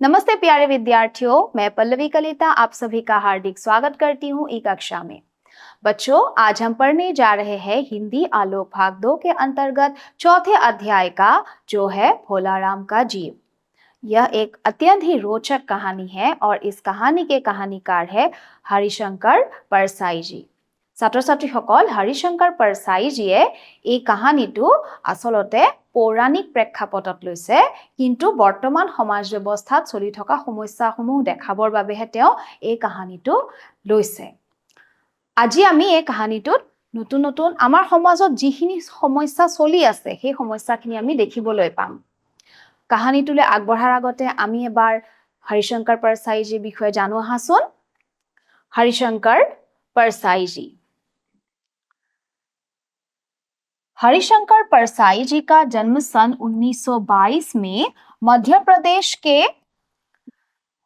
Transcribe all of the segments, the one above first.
नमस्ते प्यारे विद्यार्थियों, मैं पल्लवी कलिता आप सभी का हार्दिक स्वागत करती हूँ ई कक्षा में। बच्चों, आज हम पढ़ने जा रहे हैं हिंदी आलोक भाग 2 के अंतर्गत चौथे अध्याय का, जो है भोलाराम का जीव। यह एक अत्यंत ही रोचक कहानी है और इस कहानी के कहानीकार है हरिशंकर परसाई जी। ছাত্ৰ ছাত্ৰীসকল, হৰিশংকৰ পৰসাইজীয়ে এই কাহিনীটো আসলতে পৌৰাণিক প্ৰেক্ষাপটত লৈছে, কিন্তু বৰ্তমান সমাজ ব্যৱস্থাত চলি থকা সমস্যাসমূহ দেখাবৰ বাবেহে তেওঁ এই কাহিনীটো লৈছে। আজি আমি এই কাহিনীটোত নতুন নতুন আমাৰ সমাজত যিখিনি সমস্যা চলি আছে সেই সমস্যাখিনি আমি দেখিবলৈ পাম। কাহিনীটোলৈ আগবঢ়াৰ আগতে আমি এবাৰ হৰিশংকৰ পৰসাইজীৰ বিষয়ে জানো আহাচোন। হৰিশংকৰ परसाई। हरिशंकर परसाई जी का जन्म सन 1922 में मध्य प्रदेश के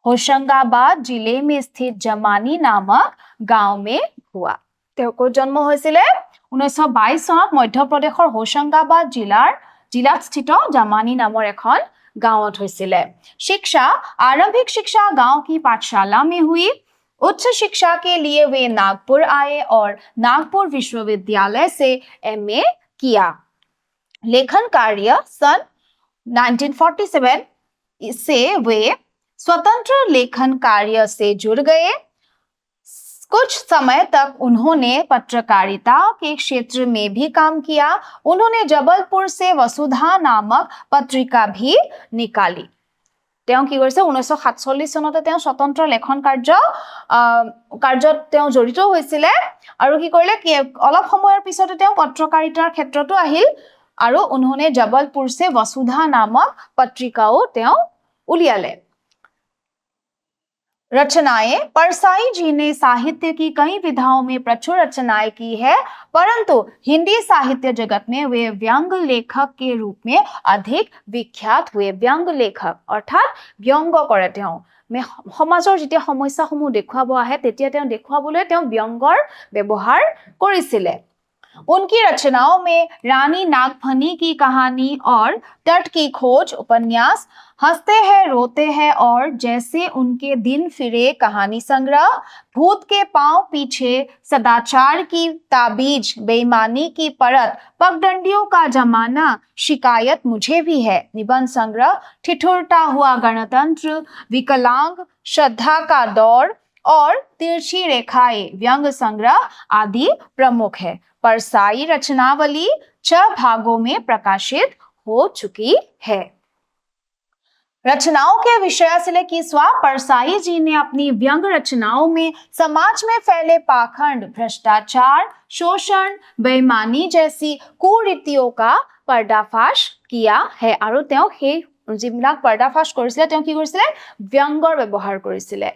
होशंगाबाद जिले में स्थित जमानी नामक गांव में हुआ। तेको जन्म হৈছিলে 1922 চনত मध्य प्रदेशৰ होशंगाबाद जिलात स्थित जमानी नाমৰ এখন गांवत হৈছিলে। शिक्षा आरंभिक शिक्षा गांव की पाठशाला में हुई। उच्च शिक्षा के लिए वे नागपुर आए और नागपुर विश्वविद्यालय से एमए किया। लेखन कार्य सन 1947 से वे स्वतंत्र लेखन कार्य से जुड़ गए। कुछ समय तक उन्होंने पत्रकारिता के क्षेत्र में भी काम किया। उन्होंने जबलपुर से वसुधा नामक पत्रिका भी निकाली। তেওঁ কি কৰিছে 1947 চনতে তেওঁ স্বতন্ত্ৰ লেখন কাৰ্যত তেওঁ জড়িত হৈছিল আৰু কি কৰিলে অলপ সময়ৰ পিছতে তেওঁ পত্ৰকাৰিতাৰ ক্ষেত্ৰতো আহিল আৰু उन्होंने जबलपुर से वसुधा नामक पत्रिकाओ তেওঁ उलियाले। रचनाएं परसाई जी ने साहित्य की कई विधाओं में प्रचुर रचनाएं की है, परंतु हिंदी साहित्य जगत में वे व्यंग लेखक के रूप में अधिक विख्यात हुए। व्यंग लेखक अर्थात व्यंग करे তেওঁ সমাজৰ যেতিয়া সমস্যাসমূহ দেখুৱাব আহে তেতিয়া তেওঁ দেখুৱাবলৈ তেওঁ ব্যংগৰ ব্যৱহাৰ কৰিছিলে। उनकी रचनाओं में रानी नागफनी की कहानी और तट की खोज उपन्यास, हंसते हैं रोते हैं और जैसे उनके दिन फिरे कहानी संग्रह, भूत के पांव पीछे, सदाचार की ताबीज, बेईमानी की परत, पगडंडियों का जमाना, शिकायत मुझे भी है, निबंध संग्रह, ठिठुरता हुआ गणतंत्र, विकलांग, श्रद्धा का दौर और तिरछी रेखाएं व्यंग संग्रह आदि प्रमुख है। परसाई रचनावली 6 भागों में प्रकाशित हो चुकी है। रचनाओं के विषय से लेकर परसाई जी ने अपनी व्यंग रचनाओं में समाज में फैले पाखंड, भ्रष्टाचार, शोषण, बेईमानी जैसी कुरीतियों का पर्दाफाश किया है और তেওঁ সেই যিবিলাক पर्दाफाश কৰিছিলে তেওঁ কি কৰিছিলে व्यंगर ব্যৱহাৰ কৰিছিলে।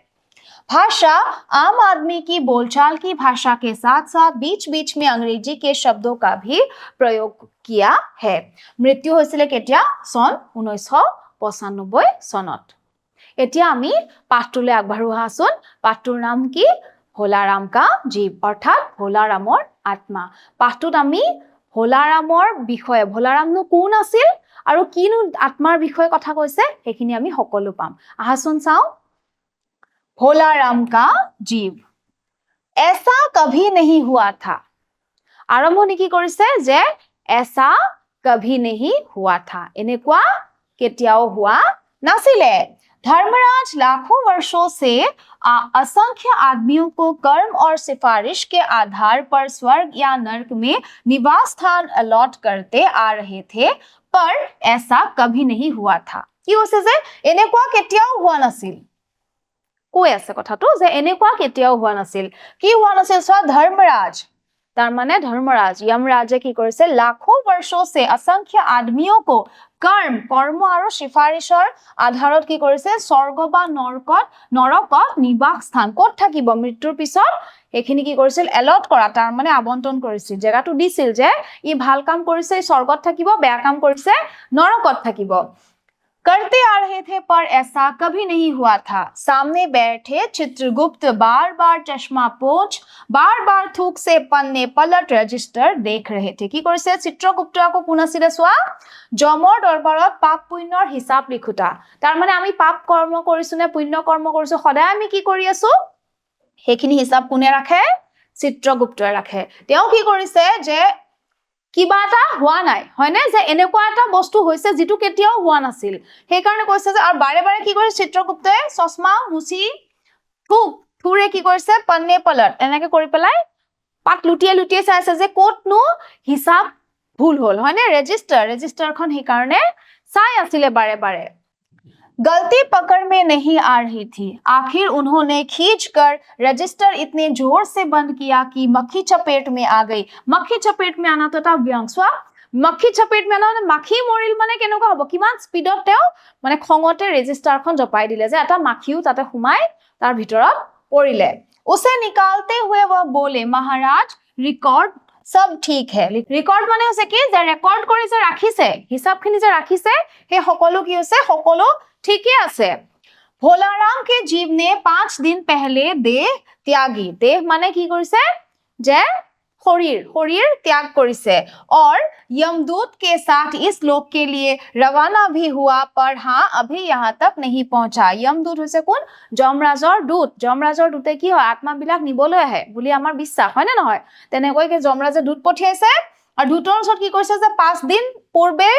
भाषा आम आदमी की बोलचाल की भाषा के साथ साथ बीच बीच में अंग्रेजी के शब्दों का भी प्रयोग किया है। मृत्यु হৈছিলে কেতিয়া सन 1995 চনত। এতিয়া আমি পাঠটোলৈ আগবাঢ়ো আহাচোন। পাঠটোৰ নাম কি? ভোলাৰাম কা জীৱ অৰ্থাৎ ভোলাৰামৰ আত্মা। পাঠটোত আমি ভোলাৰামৰ বিষয়ে, ভোলাৰামনো কোন আছিল আৰু কিনো আত্মাৰ বিষয়ে কথা কৈছে সেইখিনি আমি সকলো পাম। আহাচোন চাও। भोलाराम का जीव। ऐसा कभी नहीं हुआ था। आरंभणि की কৰিছে যে ऐसा कभी नहीं हुआ था, এনেকুৱা কেতিয়াও हुआ नासिले। धर्मराज लाखों वर्षों से असंख्य आदमियों को कर्म और सिफारिश के आधार पर स्वर्ग या नरक में निवास स्थान अलॉट करते आ रहे थे, पर ऐसा कभी नहीं हुआ था। কি হৈছে যে এনেকুৱা কেতিয়াও हुआ नासिल। কৈ আছে কথাটো যে এনেকুৱা কেতিয়াও হোৱা নাছিল। কি হোৱা নাছিল? ধৰ্মৰাজ, তাৰ মানে ধৰ্মৰাজ यमराजे কি কৰিছে लाखों वर्षों से असंख्य आदमियों को কৰ্ম আৰু সিফাৰিশৰ আধাৰত কি কৰিছে স্বৰ্গ বা নৰকত নিবাস স্থান ক'ত থাকিব মৃত্যুৰ পিছত এখিনি কি কৰিছিল এলট কৰা, তাৰ মানে আবণ্টন কৰিছিল, জেগাটো দিছিল যে ই ভাল কাম কৰিছে স্বৰ্গত থাকিব, বেয়া কাম কৰিছে নৰকত থাকিব। करते आ रहे थे, पर ऐसा कभी नहीं हुआ था। सामने बैठे चित्रगुप्त बार बार चश्मा पोंछ, बार बार थूक से पन्ने पलट रजिस्टर देख रहे थे। কি কৰিছে চিত্ৰগুপ্ত আকৌ কোন আছিলে চোৱা, যমৰ দৰবাৰত পাপ পুণ্যৰ হিচাপ লিখোতা। তাৰ মানে আমি পাপ কৰ্ম কৰিছো নে পুণ্য কৰ্ম কৰিছো, সদায় আমি কি কৰি আছো, সেইখিনি হিচাপ কোনে ৰাখে, চিত্ৰগুপ্তই ৰাখে। তেওঁ কি কৰিছে যে কিবা এটা হোৱা নাই, হয়নে, যে এনেকুৱা এটা বস্তু হৈছে যিটো কেতিয়াও হোৱা নাছিল, সেইকাৰণে কৈছে যে, আৰু বাৰে বাৰে কি কৰিছে চিত্ৰগুপ্তই, চশমা মুচি থুৰে কি কৰিছে, পন্নে পলট এনেকে কৰি পেলাই পাত লুটিয়াই লুটিয়াই চাইছে যে ক'তনো হিচাপ ভুল হ'ল, হয়নে, ৰেজিষ্টাৰখন সেইকাৰণে চাই আছিলে বাৰে বাৰে। गलती पकड़ में नहीं आ रही थी। आखिर उन्होंने खींचकर रजिस्टर इतने जोर से बंद किया कि मक्खी चपेट में आ गई। मक्खी चपेट में आना तो এটা ব্যংগ চোৱা, मक्खी चपेट में आना মানে মাখি মৰিল মানে কেনেকুৱা হ'ব, কিমান স্পিডত তেওঁ মানে খঙতে ৰেজিষ্টাৰখন জপাই দিলে যে এটা মাখিও তাতে সোমাই তাৰ ভিতৰত পৰিলে। उसे निकालते हुए वह बोले, महाराज रिकॉर्ड सब ठीक है। रिकॉर्ड মানে হৈছে কি, যে ৰেকৰ্ড কৰি যে ৰাখিছে, হিচাপখিনি যে ৰাখিছে, সেই সকলো কি হৈছে, সকলো ঠিকে আছে। ভোলাৰাম के जीव ने 5 दिन पहले देह त्यागी। देह মানে কি কৰিছে, যে শৰীৰ त्याग কৰিছে। और यमदूत के साथ इस लोक के लिए रवाना भी हुआ, पर हाँ अभी यहाँ तक नहीं पहुंचा। यमदूत হৈছে কোন, যমৰাজৰ দূত। যমৰাজৰ দূতে কি হয়, আত্মাবিলাক নিবলৈ আহে বুলি আমাৰ বিশ্বাস, হয় নে নহয়। তেনেকৈকে যমৰাজে দূত পঠিয়াইছে, আৰু দূতৰ ওচৰত কি কৰিছে যে 5 দিন পূৰ্বে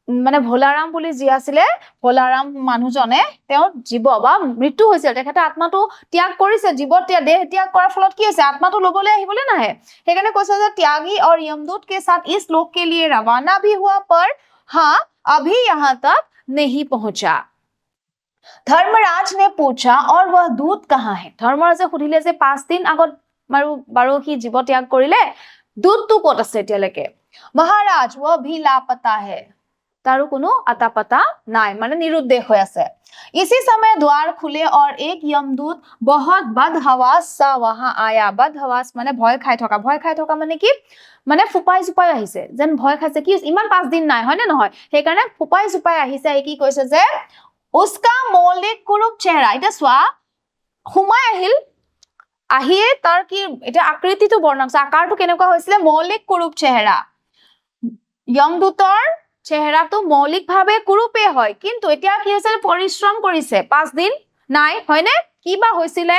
মানে ভোলাৰাম বুলি যি আছিলে, ভোলাৰাম মানুহজনে তেওঁ জীৱ বা মৃত্যু হৈছিল, তেখেতে আত্মাটো ত্যাগ কৰিছে। জীৱ দেহ ত্যাগ কৰাৰ ফলত কি হৈছে, আত্মাটো লবলৈ আহিবলৈ নাহে, সেইকাৰণে কৈছে যে त्यागी और यमदूत के साथ इस लोक के लिए रवाना भी हुआ, पर हाँ अभी यहाँ तक नहीं पहुंचा। धर्मराज ने पूछा, और वह दूत कहाँ है। ধৰ্মৰাজে সুধিলে যে 5 দিন আগত বাৰু সি জীৱ ত্যাগ কৰিলে, दूतটো ক'ত আছে এতিয়ালৈকে। महाराज वह भी लापता है। तारो कोनो अता पता नाय, माने निरुद्देश हो আছে। इसी समय द्वार खुले और एक यमदूत बहुत बदहवास सा वहां आया। बदहवास माने भय खाই থকা মানে কি, মানে ফুপাই জুপাই আহিছে, যেন ভয় খাইছে, কি ইমান 5 দিন নাই, হয় নে নহয়, সেইকাৰণে ফুপাই জুপাই আহিছে। কি কৈছে যে उसका मौलिक कुरूप चेहरा, এটা চোৱা, সোমাই আহিয়ে তাৰ কি এটা আকৃতিটো বৰ্ণনা কৰিছে, আকাৰটো কেনেকুৱা হৈছিলে, মৌলিক কুरूप চেহেৰা। यमदूতৰ চেহেৰাটো মৌলিকভাৱে কুৰূপে হয়, কিন্তু এতিয়া কি হৈছে, পৰিশ্ৰম কৰিছে, 5 দিন নাই, হয়নে, কি বা হৈছিলে,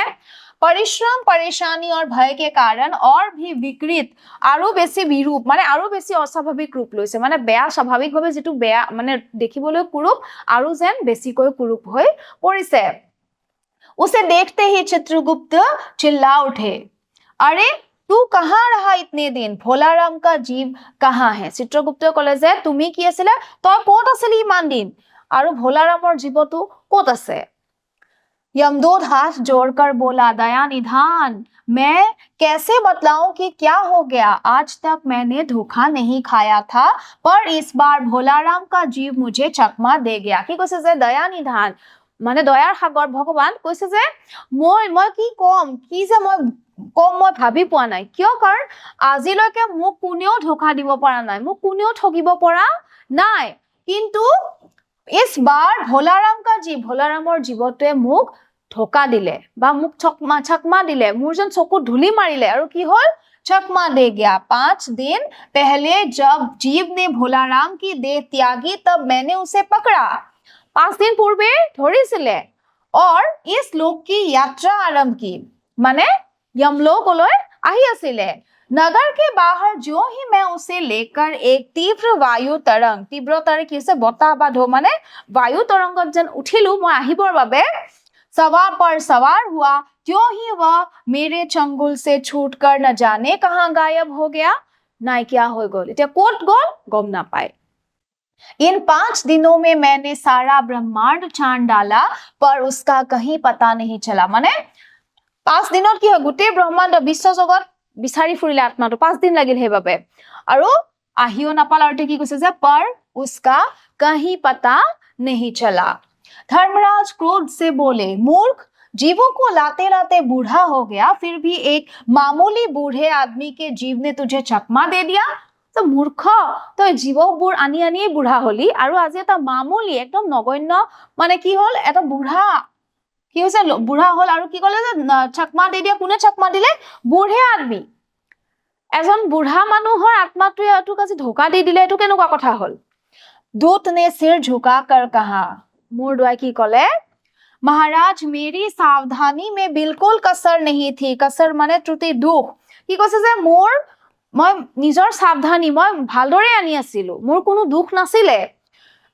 परिश्रम परेशानी और भय के कारण और भी विकृत, আৰু বেছি বিৰূপ মানে আৰু বেছি অস্বাভাৱিক ৰূপ লৈছে, মানে বেয়া স্বাভাৱিকভাৱে যেটো বেয়া মানে দেখিবলৈ কুৰূপ, আৰু যেন বেছিকৈ কুৰূপ হৈ পৰিছে। उसे देखते ही चित्रगुप्त चिल्ला उठे, अरे तू कहाँ रहा इतने दिन, भोलाराम का जीव कहाँ है। चित्रगुप्त कले जे तुमी की आছিলে, तय ক'ত আছিলি ইমান দিন, আৰু ভোলাৰামৰ জীৱটো ক'ত আছে। यमदूत हाथ जोड़कर बोला, दया निधान, मैं कैसे बतलाऊं कि क्या हो गया। आज तक मैंने धोखा नहीं खाया था, पर इस बार भोलाराम का जीव मुझे चकमा दे गया। কি কৈছে যে দয়া নিধান মানে দয়াৰ সাগৰ ভগৱান, কৈছে যে মই কি কম, কি যে মই ভাবি পোৱা নাই, কিয়, কাৰণ আজিলৈকে মোক কোনেও ধোকা দিব পৰা নাই, মোক কোনেও ঠগিব পৰা নাই, কিন্তু इस बार भोलाराम का जीव, भोलाराমৰ জীৱটোৱে মোক ধোকা দিলে বা মোক চকমা দিলে, মোৰ যেন চকু ধুলি মাৰিলে, আৰু কি হল, चकमा दे गया। 5 दिन पहले जब जीव ने भोलाराम की देह त्यागी, तब मैंने उसे पकड़ा। 5 दिन पूर्वे ধৰিছিলে, और इस लोक की यात्रा आरंभ की, माने यमलोकলৈ আহি আছিলে। नगर के बाहर जो ही मैं उसे लेकर एक तीव्र वायु तरंग, तीव्रतारे কি হৈছে, বতাহ বা ঢৌ মানে वायु तरंगत যেন উঠিলো মই আহিবৰ বাবে, सवार पर सवार हुआ, क्यों ही वह मेरे चंगुल से छूटकर न जाने कहां गायब हो गया, नाइकिया हो गल, এতিয়া ক'ত গল গম না পায়। इन 5 दिनों में मैंने सारा ब्रह्मांड छान डाला, पर उसका कहीं पता नहीं चला। মানে 5 দিনত কি হয়, গোটেই ব্ৰহ্মাণ্ড বিশ্ব জগত বিচাৰি ফুৰিলে আত্মাটো, 5 দিন লাগিল সেইবাবে, আৰু আহিও নাপাল, আৰু কি কৈছে যে पर उसका कहीं पता नहीं चला। धर्मराज क्रोध से बोले, मूर्ख, जीवों को लाते लाते बूढ़ा हो गया, फिर भी एक मामूली बूढ़े आदमी के जीव ने तुझे चकमा दे दिया। তো মূৰ্খ তই জীৱবোৰ আনি আনিয়ে বুঢ়া হলি আৰু আজি এটা মামুলি একদম নগণ্য মানে কি হল এটা বুঢ়া কি হৈছে বুঢ়া হল আৰু কি কলে যে চকমা দি দিয়া কোনে চকমা দিলে বুঢ়ে আদমি এজন বুঢ়া মানুহৰ আত্মাটোৱে এটোক আজি ধোকা দি দিলে এটো কেনেকুৱা কথা হল दूत ने सिर झुका कर कहा मूर्दुआई की कले महाराज मेरी सावधानी में बिल्कुल कसर नहीं थी कसर माने त्रुटि दुख কি কৈছে যে মোৰ মই নিজৰ সাৱধানী মই ভালদৰে আনি আছিলো মোৰ কোনো দুখ নাছিলে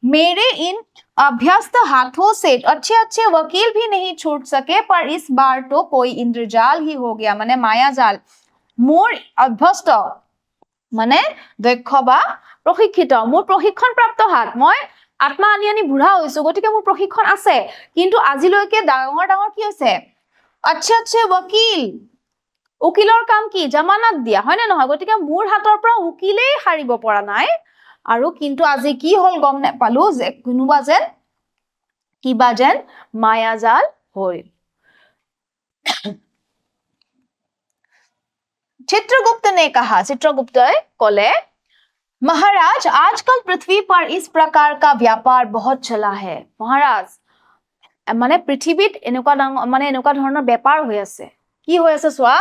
मेरे इन अभ्यस्त हाथों से अच्छे अच्छे वकील भी नहीं छूट सके पर इस बार तो कोई इंद्रजाल ही हो गया माने मायाजाल मोर अभ्यस्त माने दक्ष बा प्रशिक्षित मोर प्रशिक्षणप्राप्त हात মই আত্মা আনি আনি বুঢ়া হৈছো গতিকে মোৰ প্ৰশিক্ষণ আছে কিন্তু আজিলৈকে ডাঙৰ ডাঙৰ কি হৈছে अच्छे अच्छे वकील উকিলৰ কাম কি জামানত দিয়া হয় না নহয় গতিকে মোৰ হাতৰ পৰা উকিলেই হাৰিব পৰা নাই আৰু কিন্তু আজি কি হল গম নাপালো যে কোনোবা যেন কিবা যেন মায়াজাল হল चित्रगुप्त ने कहा चित्रगुप्त कले महाराज आजकल पृथ्वी पर इस प्रकार का व्यापार बहुत चला है महाराज माने पृथ्वीत एनुका माने एनुका धৰণৰ व्यापार হৈ আছে কি হৈ আছে সোৱা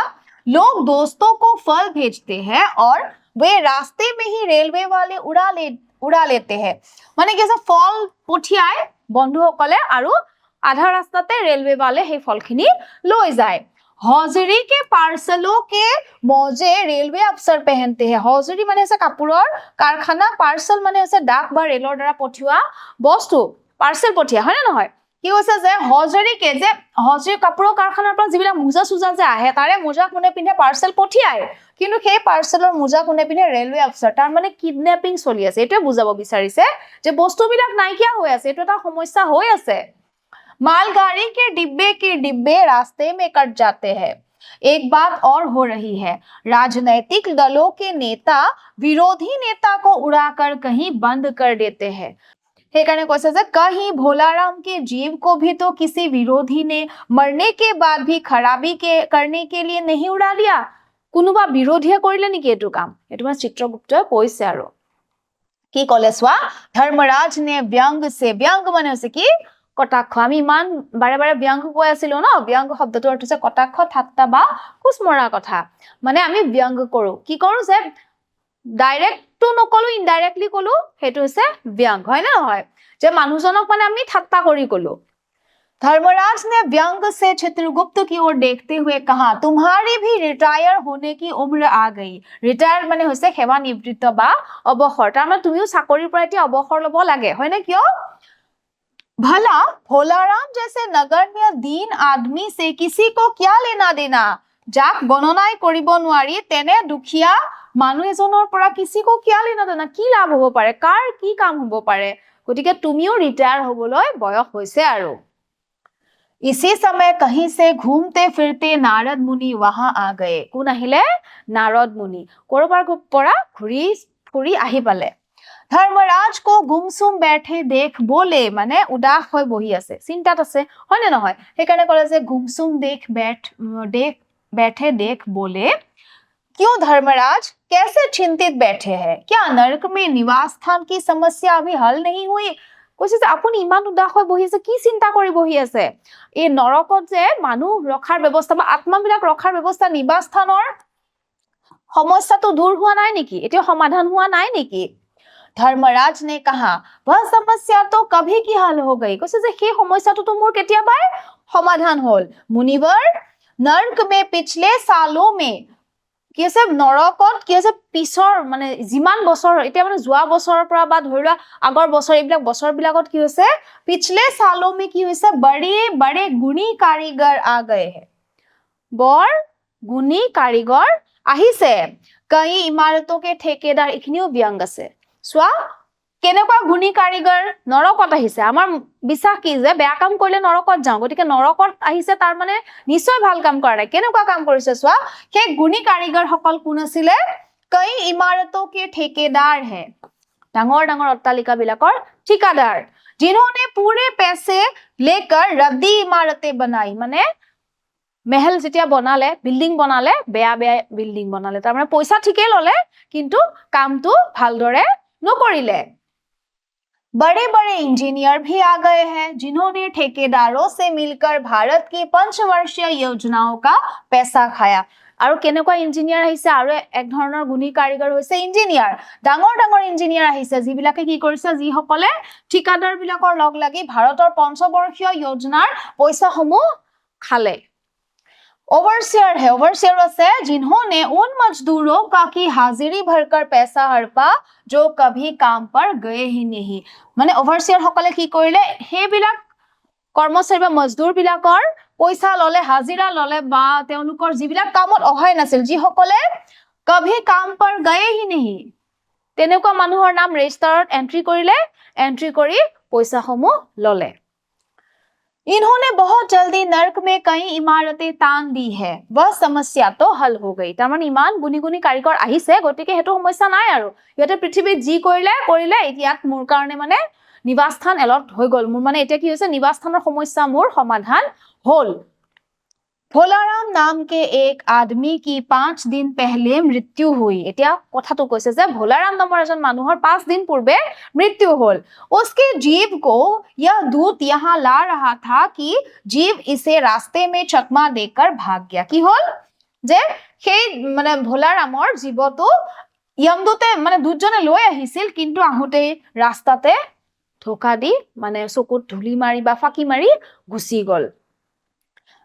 लोग दोस्तों को फल भेजते हैं और वे रास्ते में ही रेलवे वाले उड़ा लेते हैं माने कैसे फल पठियाय बंधुসকলে আৰু आधा रास्ताते रेलवे वाले हे फलखिनी লৈ যায় हौजरी के पार्सलों के मौजे रेलवे अफसर पहनते हैं हौजरी माने আছে কাপোৰৰ কাৰখানা পাৰ্সেল মানে আছে ডাক বা ৰেলৰ দ্বাৰা পঠিওৱা বস্তু পাৰ্সেল পঠিয়া হয় না নহয় কি হৈছে যে হজৰি কে যে হজৰি কাপোৰৰ কাৰখানাৰ পৰা যিবিলাক মোজা সুজা যে আহে তাৰে মোজা কোনে পিনে পাৰ্সেল পঠিয়ায় কিন্তু সেই পাৰ্সেলৰ মোজা কোনে পিনে ৰেলৱে অফিচাৰ তাৰ মানে কিডন্যাপিং চলি আছে এটো বুজাব বিচাৰিছে যে বস্তুবিলাক নাইকিয়া হৈ আছে এটো এটা সমস্যা হৈ আছে मालगाड़ी के डिब्बे रास्ते में कट जाते हैं एक बात और हो रही है राजनैतिक दलों के नेता विरोधी नेता को उड़ाकर कहीं बंद कर देते हैं हेकाने কৈছে যে कहीं भोलाराम के जीव को भी तो किसी विरोधी ने मरने के बाद भी खराबी के करने के लिए नहीं उड़ा लिया কোনোবা বিৰোধীয়ে কৰিলে নেকি এটো কাম এটো মানে চিত্ৰগুপ্তই কৈছে আৰু কি কলে সোৱা ধৰ্মৰাজ ने व्यंग से व्यंग মানে হৈছে কি কটাক্ষ আমি ইমান বাৰে বাৰে ব্যংগ কৈ আছিল ন ব্যংগ শব্দটো অৰ্থ হৈছে কটাক্ষ ঠাট্টা বা কুসমৰা কথা মানে আমি ব্যংগ কৰো কি কৰো যে ডাইৰেক্ট তো নকলো ইনডাইৰেক্টলি কলো হেতু হৈছে ব্যংগ হয় না নহয় যে মানুহজনক মানে আমি ঠাট্টা কৰি কলো धर्मराज ने व्यंग से चित्रगुप्त की ओर देखते हुए कहा तुम्हारी भी रिटायर होने की उम्र आ गई रिटायर माने হৈছে সেৱা নিবৃত্ত বা অৱসৰ তাৰ মানে তুমিও চাকৰিৰ পৰা এতিয়া অৱসৰ লব লাগে হয় না কিয় भला भोलाराम जैसे नगण्य दीन आदमी से किसी को क्या लेना देना जाक गणनाय करिब নোৱাৰি তেনে দুখিয়া মানুহ এজনৰ পৰা किसी को क्या लेना देना কি লাভ হ'ব পাৰে কাৰ কি কাম হ'ব পাৰে গতিকে তুমিও ৰিটায়াৰ হ'বলৈ বয়স হৈছে আৰু इसी समय कहीं से घूमते फिरते नारद मुनि वहां आ गए কোন আহিলে नारद मुनि কৰবাৰ পৰা ঘুৰি ফুৰি আহি পালে धर्मराज को गुमसुम बैठे देख बोले माने उदास होय बही আছে চিন্তাত আছে হয় না নহয় হেকানে কলে যে गुमसुम बैठे देख बोले क्यों धर्मराज कैसे चिंतित बैठे हैं क्या नरक में निवास स्थान की समस्या अभी हल नहीं हुई কৈছে যে আপুনি ইমান উদাস হৈ বহি আছে কি চিন্তা কৰি বহি আছে এই নৰকত যে মানুহ ৰখাৰ ব্যৱস্থা বা আত্মাবিলাক ৰখাৰ ব্যৱস্থা নিবাস স্থানৰ সমস্যাটো দূৰ হোৱা নাই নেকি এটো সমাধান হোৱা নাই নেকি धर्मराज ने कहा वह समस्या तो कभी की हल हो गई কৈছে যে সেই সমস্যাটো তো মোৰ কেতিয়াবাই সমাধান হল मुनिवर नरक में पिछले सालों में কি আছে নৰকত কি আছে পিছৰ মানে জিমান বছৰ এটা মানে যোৱা বছৰৰ পৰা বা ধৰিলা আগৰ বছৰ এইবিলাক বছৰ বিলাকত কি হৈছে पिछले सालों में কি হৈছে बड़े बड़े गुणी कारीगर आ गए हैं বৰ गुणी कारीगर আহিছে कई इमारतों के ठेकेदार इखनिও ব্যংগ আছে সোৱা কেনেকুৱা গুণী কাৰিগৰ নৰকত আহিছে আমাৰ বিশ্বাস কি যে বেয়া কাম কৰিলে নৰকত যাও গতিকে নৰকত আহিছে তাৰ মানে নিশ্চয় ভাল কাম কৰা নাই কেনেকুৱা কাম কৰিছে সোৱা কে গুণী কাৰিগৰ সকল কোন আছিলে কই ইমাৰতों के ठेकेदार है ডাঙৰ ডাঙৰ অট্টালিকা বিলাকৰ ঠিকাদাৰ जिन्होंने पूरे पैसे लेकर रद्दी इमारतें बनाई माने মেহেল যেতিয়া বনালে বিল্ডিং বনালে বেয়া বেয়া বিল্ডিং বনালে তাৰ মানে পইচা ঠিকই ললে কিন্তু কামটো ভালদৰে নকৰিলে बड़े बड़े इंजीनियर भी आ गए हैं जिन्होंने ठेकेदारों से मिलकर भारत की पंचवर्षीय योजनाओं का पैसा खाया আৰু কেনেকুৱা ইঞ্জিনিয়াৰ আহিছে আৰু এক ধৰণৰ গুণী কাৰিকৰ হৈছে ইঞ্জিনিয়াৰ ডাঙৰ ডাঙৰ ইঞ্জিনিয়াৰ আহিছে যিবিলাকে কি কৰিছে যিসকলে ঠিকাদাৰ বিলাকৰ লগ লাগি ভাৰতৰ পঞ্চবৰ্ষীয় योजनाৰ পইচাসমূহ খালে ओवरसियर है ओवरसियर আছে जिन्होंने उन मजदूरों का की हाजिरी भरकर पैसा हड़पा जो कभी काम पर गए ही नहीं মানে ओवरसियर সকলে কি কৰিলে হেবিলাক কৰ্মচাৰী বা মজদুৰ বিলাকৰ পইচা ললে হাজিৰা ললে বা তেওঁলোকৰ যিবিলাক কামত অহাই নাছিল যি সকলে কভি কাম पर गए ही नहीं তেনেকুৱা মানুহৰ নাম ৰেজিষ্টাৰত এন্ট্ৰি কৰিলে এন্ট্ৰি কৰি পইচাসমূহ ললে इन्होंने बहुत जल्दी नर्क में कई इमारतें तान दी है वह समस्या तो हल हो गई তাৰমানে ইমান গুণী গুণী কাৰিকৰ আহিছে গতিকে হেতু সমস্যা নাই আৰু ইয়াতে পৃথিৱীত যি কৰিলে ইয়াত মোৰ কাৰণে মানে নিবাসস্থান এলট হৈ গল মোৰ মানে এতিয়া কি হৈছে নিবাসস্থানৰ সমস্যা মোৰ সমাধান হল भोलाराम नाम के एक आदमी की 5 दिन पहले मृत्यु हुई এতিয়া কথাটো কৈছে যে ভোলাৰাম নামৰ এজন মানুহৰ 5 दिन पूर्वे मृत्यु होल उसके जीव को यह दूत यहाँ ला रहा था कि जीव इसे रास्ते में चकमा देकर भाग गया কি হল যে সেই মানে ভোলাৰামৰ জীৱটো यमदूते মানে দুজনে লৈ আহিছিল কিন্তু আহোতে ৰাস্তাতে ধোকা দি মানে চকুত ধুলি মাৰি বা ফাকি মাৰি গুছি গল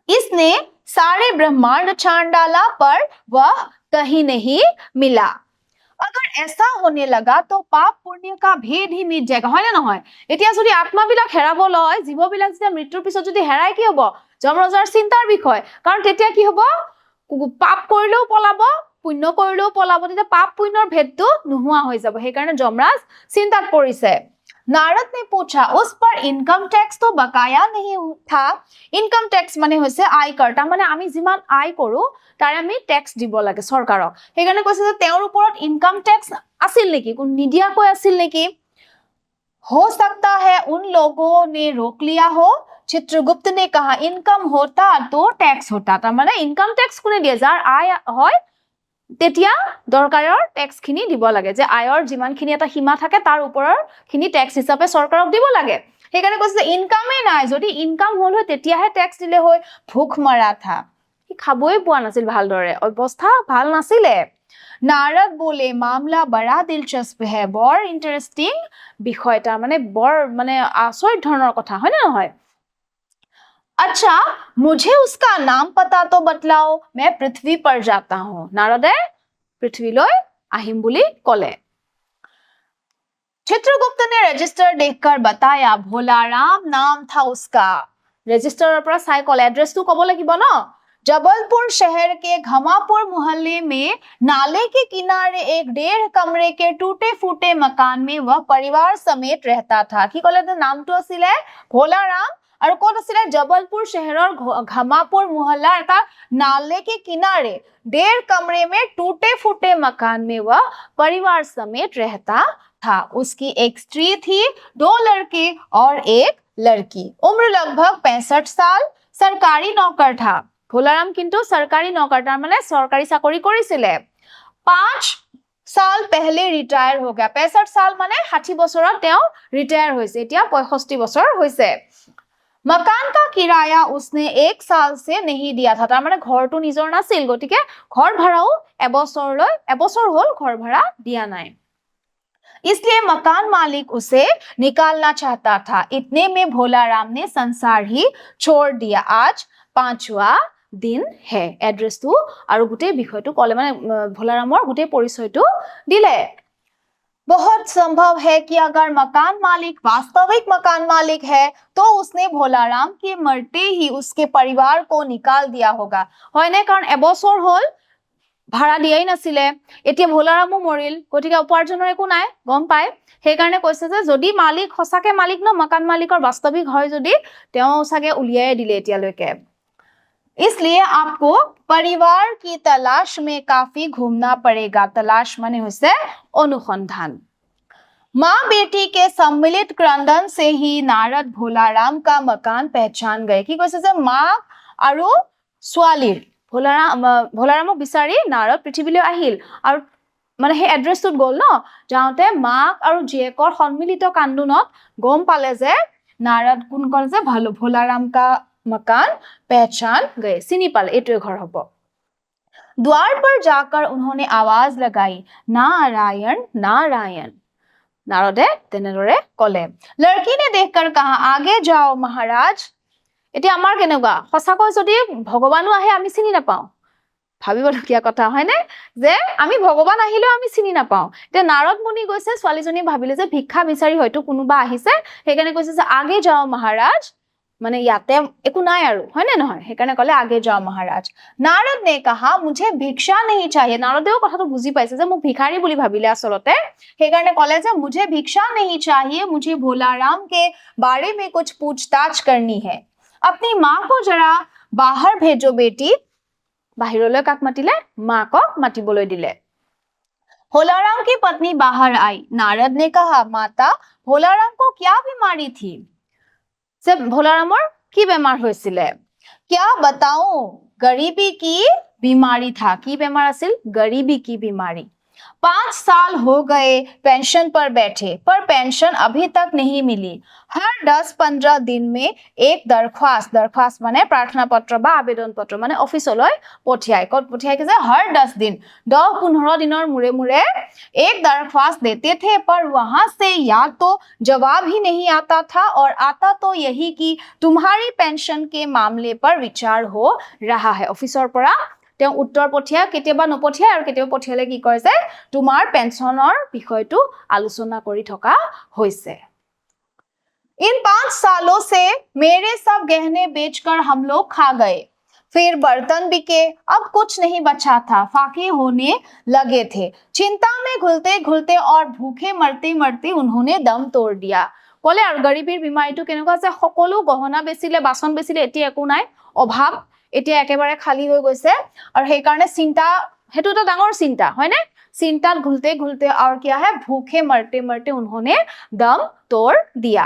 इसने सारे ब्रह्मांड छान डाला पर वह कहीं नहीं मिला अगर ऐसा होने लगा तो पाप पुण्य का भेद ही मिट जाएगा হয় না নহয় এতিয়া যদি আত্মাবিলাক হেৰাব লয় জীৱবিলাক যেতিয়া মৃত্যুৰ পিছত যদি হেৰাই কি হ'ব যমৰাজাৰ চিন্তাৰ বিষয় কাৰণ তেতিয়া কি হ'ব পাপ কৰিলেও পলাব পুণ্য কৰিলেও পলাব তেতিয়া পাপ পুণ্যৰ ভেদটো নোহোৱা হৈ যাব সেই কাৰণে যমৰাজ চিন্তাত পৰিছে नारद ने पूछा उस पर इनकम टैक्स तो बकाया नहीं था इनकम टैक्स माने হৈছে আয়কৰ তা মানে আমি যিমান আয় কৰো তাৰ আমি ট্যাক্স দিব লাগে সৰকাৰক সেই কাৰণে কৈছে যে তেওঁৰ ওপৰত ইনকাম ট্যাক্স আছিল নেকি কোন নিদিয়াকৈ আছিল নেকি हो सकता है उन लोगों ने रोक लिया हो चित्रगुप्त ने कहा इनकम होता तो टैक्स होता ता মানে ইনকাম ট্যাক্স কোনে দিয়ে যাৰ আয় হয় তেতিয়া দৰকাৰৰ ট্যাক্স খিনি দিব লাগে যে আয়ৰ যিমানখিনি এটা সীমা থাকে তাৰ ওপৰৰ খিনি ট্যাক্স হিচাপে সৰকাৰক দিব লাগে সেইকাৰণে কৈছে ইনকামে নাই যদি ইনকাম হল হয় তেতিয়াহে ট্যাক্স দিলে হয় ভুক মাৰা থা কি খাবই পোৱা নাছিল ভালদৰে অৱস্থা ভাল নাছিলে नारद बोले मामला बड़ा दिलचस्प है বৰ ইন্টাৰেস্টিং বিষয়টা মানে বৰ মানে আচৰিত ধৰণৰ কথা হয় না নহয় अच्छा मुझे उसका नाम पता तो बतलाओ मैं पृथ्वी पर जाता हूं नारदे पृथ्वीলৈ আহিম বুলি কলে चित्रगुप्त ने रजिस्टर देखकर बताया भोलाराम नाम था उसका रजिस्टৰৰ পৰা চাই কলে এড্ৰেছটো ক'ব লাগিব ন जबलपुर शहर के घमापुर मोहल्ले में नाले के किनारे एक 1.5 कमरे के टूटे फूटे मकान में वह परिवार समेत रहता था কি কলে নামটো আছিল ভোলাৰাম और कौन आছিলে जबलपुर शहर घमापुर मोहल्ला का नाले के किनारे 1.5 कमरे में टूटे फूटे मकान में वह परिवार समेत रहता था उसकी एक स्त्री थी 2 लड़के और एक लड़की उम्र लगभग 65 साल सरकारी नौकर था भोलाराम किंतु सरकारी नौकर तार माने सरकारी चाकरी কৰিছিলে 5 साल पहले रिटायर हो गया 65 साल माने 60 বছৰত তেওঁ ৰিটায়াৰ হৈছে এতিয়া 65 বছৰ হৈছে मकान का किराया उसने 1 साल से नहीं दिया था तार माने घरটো নিজৰ নাছিল গটিকে ঘৰ ভাড়াও এবছৰ হল ঘৰ ভাড়া দিয়া নাই इसलिए मकान मालिक उसे निकालना चाहता था इतने में भोलाराम ने संसार ही छोड़ दिया आज 5वां दिन है एड्रेसটো আৰু গুটে বিষয়টো কলে মানে ভোলাৰামৰ গুটে পৰিচয়টো দিলে बहुत संभव है कि अगर मकान मालिक वास्तविक मकान मालिक है तो उसने भोलाराम के मरते ही उसके परिवार को निकाल दिया होगा হয়নে কাৰণ এবছৰ হল ভাড়া দিয়াই নাছিলে এতিয়া ভোলাৰামও মৰিল গটিকে উপাৰ্জনৰ একো নাই গম পায় সেই কাৰণে কৈছে যে যদি মালিক হসাকে মালিক ন মকান মালিকৰ বাস্তৱিক হয় যদি তেওঁ সাগে উলিয়াই দিলে এতিয়ালৈকে इसलिए आपको परिवार की तलाश में काफी घूमना पड़ेगा तलाश माने होइसे अनुसंधान माँ बेटी के सम्मिलित क्रंदन से ही नारद भोलाराम का मकान पहचान गए कि কৈছে যে মা আৰু ছোৱালীৰ ভোলাৰামক বিচাৰি নাৰদ পৃথিৱীলৈ আহিল আৰু মানে সেই এড্ৰেছটোত গ'ল ন যাওঁতে মাক আৰু জীয়েকৰ সন্মিলিত কান্দোনত গম পালে যে নাৰদ কোন কল যে ভোলাৰাম কা मकान पहचान गए চিনি পালে এইটোৱে ঘৰ হ'ব द्वार पर जाकर उन्होंने आवाज लगाई नारायण नारायण नारदे তেনেদৰে কলে लड़की ने देखकर कहा आगे जाओ महाराज এতিয়া আমাৰ কেনেকুৱা সঁচাকৈ যদি ভগৱানো আহে আমি চিনি নাপাওঁ ভাবিবলগীয়া কথা হয়নে যে আমি ভগৱান আহিলেও আমি চিনি নাপাওঁ এতিয়া নাৰদ মুনি গৈছে ছোৱালীজনী ভাবিলে যে ভিক্ষা বিচাৰি হয়তো কোনোবা আহিছে সেইকাৰণে কৈছে যে আগে যাও মহাৰাজ মানে ইয়াতে একো নাই আৰু হয়নে নহয় সেইকাৰণে কলে আগে যাও মহাৰাজ নাৰদ ने कहा मुझे भिक्षा नहीं चाहिए নাৰদেও কথাটো বুজি পাইছে যে মোক ভিখাৰী বুলি ভাবিলে আসলতে সেইকাৰণে কলে যে मुझे भिक्षा नहीं चाहिए मुझे भोलाराम के बारे में कुछ पूछताछ करनी है अपनी माँ को जरा बाहर भेजो बेटी बाहिरলৈ কাক মাতিলে মাকক মাতিবলৈ দিলে भोलाराम की पत्नी बाहर आई नारद ने कहा माता भोलाराम को क्या बीमारी थी से भोलाराমৰ কি বেমাৰ হৈছিলে क्या बताऊं गरीबी की बीमारी था की बेमार আছিল गरीबी की बीमारी 5 साल हो गए पेंशन पर बैठे पर पेंशन अभी तक नहीं मिली हर 10-15 दिन में एक दरख्वास्त माने प्रार्थना पत्र बा आवेदन पत्र माने ऑफिसলৈ পঠিয়াই কত পঠিয়াই যে हर 10 दिन 10-15 दिनर मुरे मुरे एक दरख्वास्त देते थे पर वहां से या तो जवाब ही नहीं आता था और आता तो यही कि तुम्हारी पेंशन के मामले पर विचार हो रहा है ऑफिसर পৰা তেওঁ উত্তৰ পঠিয়া কেতিয়াবা নপঠিয়া আৰু কেতিয়াবা পঠিয়ালে কি কয় যে তোমাৰ পেনশনৰ বিষয়টো আলোচনা কৰি থকা হৈছে इन 5 सालों से मेरे सब गहने बेचकर हम लोग खा गए फिर बर्तन बिके अब कुछ नहीं बचा था फाके होने लगे थे चिंता में घुलते घुलते और भूखे मरते मरते उन्होंने दम तोड़ दिया কলে আৰু গৰীবীৰ বিমাৰীটো কেনেকুৱা আছে সকলো গহনা বেচিলে বাসন বেচিলে এতিয়া একো নাই অভাৱ এতিয়া একেবাৰে খালি হৈ গৈছে আৰু সেই কাৰণে চিন্তা হেতু এটা ডাঙৰ চিন্তা হয়নে চিন্তাত ঘুলতে ঘুলতে और क्या है भूखे मरते मरते उन्होंने दम तोड़ दिया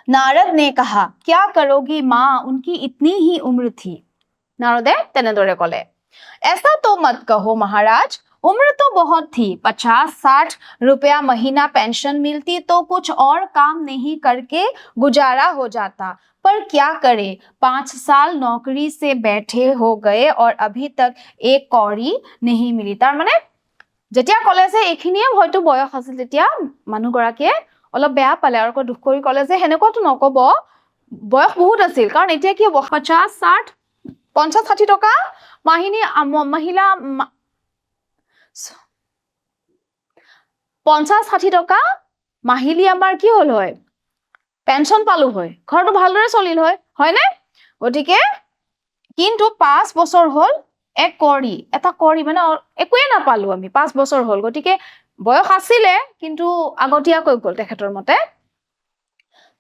नारद ने कहा क्या करोगी माँ उनकी इतनी ही उम्र थी नारदे तेनेदरे कले ऐसा तो मत कहो महाराज उम्र तो बहुत थी 50-60 रुपया महीना पेंशन मिलती तो कुछ और काम नहीं करके गुजारा हो जाता पर क्या करे 5 साल नौकरी से बैठे हो गए और अभी तक एक कौड़ी नहीं मिली तार माने যেতিয়া কলে যে এইখিনিয়ে হয়তো বয়স আছিল তেতিয়া মানুহগৰাকীয়ে অলপ বেয়া পালে আৰু দুখ কৰি কলে যে হেনেকোটো নকব বয়স বহুত আছিল কাৰণ এতিয়া কি 50-60 50-60 টকা মাহিনী মহিলা 50-60 টকা মাহিলি আমাৰ কি হল হয় পেনশন পালো হয় ঘৰটো ভালদৰে চলিল হয় হয়নে গটিকে কিন্তু 5 বছৰ হল এক কড়ি এটা কড়ি মানে একোৱে নাপালো আমি 5 বছৰ হল গটিকে বয়স আছিলে কিন্তু আগতিয়া কৈ গল তেখেতৰ মতে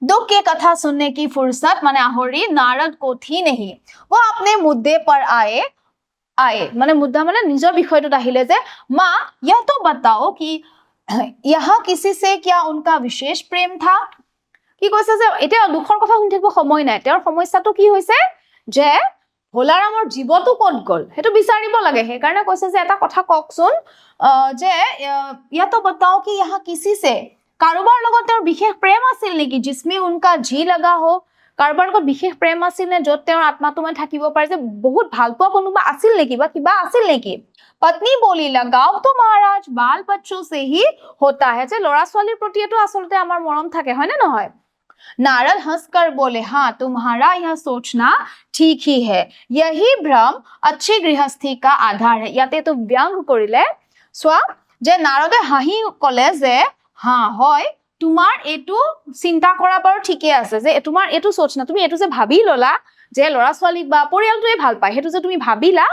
दुख के कथा सुनने की फुर्सत माने आहोरी नारद को थी नहीं वो अपने मुद्दे पर आए माने मुद्दा माने নিজৰ বিষয়টোত আহিলে যে মা यह तो बताओ कि यहाँ किसी से क्या उनका विशेष प्रेम था কি কৈছে যে এটা দুখৰ কথা শুনি থাকিব সময় নাই তেওঁৰ সমস্যাটো কি হৈছে যে ভোলাৰামৰ জীৱটো কত গল হেতু বিচাৰিব লাগে হে কাৰণে কৈছে যে এটা কথা ককচোন যে या तो बताओ कि यहाँ किसी से কাৰোবাৰ লগত তেওঁৰ বিশেষ প্ৰেম আছিল নেকি जिसमें उनका जी लगा हो কাৰোবাৰ লগত বিশেষ প্ৰেম আছিল নে যত তেওঁৰ আত্মাটো মানে থাকিব পাৰে যে বহুত ভালপোৱা কোনোবা আছিল নেকি বা কিবা আছিল নেকি पत्नी बोली लगाव तो महाराज बाल बच्चों से ही होता है যে লৰা ছোৱালীৰ প্ৰতি এটো আসলতে আমাৰ মৰম থাকে হয় নে নহয় नारद हंसकर बोले हाँ तुम्हारा यह सोचना ठीक ही है यही भ्रम अच्छी गृहस्थी का आधार है याते तो व्यंग करिले सोआ जे नारदे हाहि कले जे हाँ হয় তোমাৰ এটো চিন্তা কৰা বৰ ঠিকে আছে যে তোমাৰ এটো সোচনা তুমি এটো যে ভাবি ললা যে লৰা ছোৱালীক বা পৰিয়ালটোৱে ভাল পায় হেতু যে তুমি ভাবিলা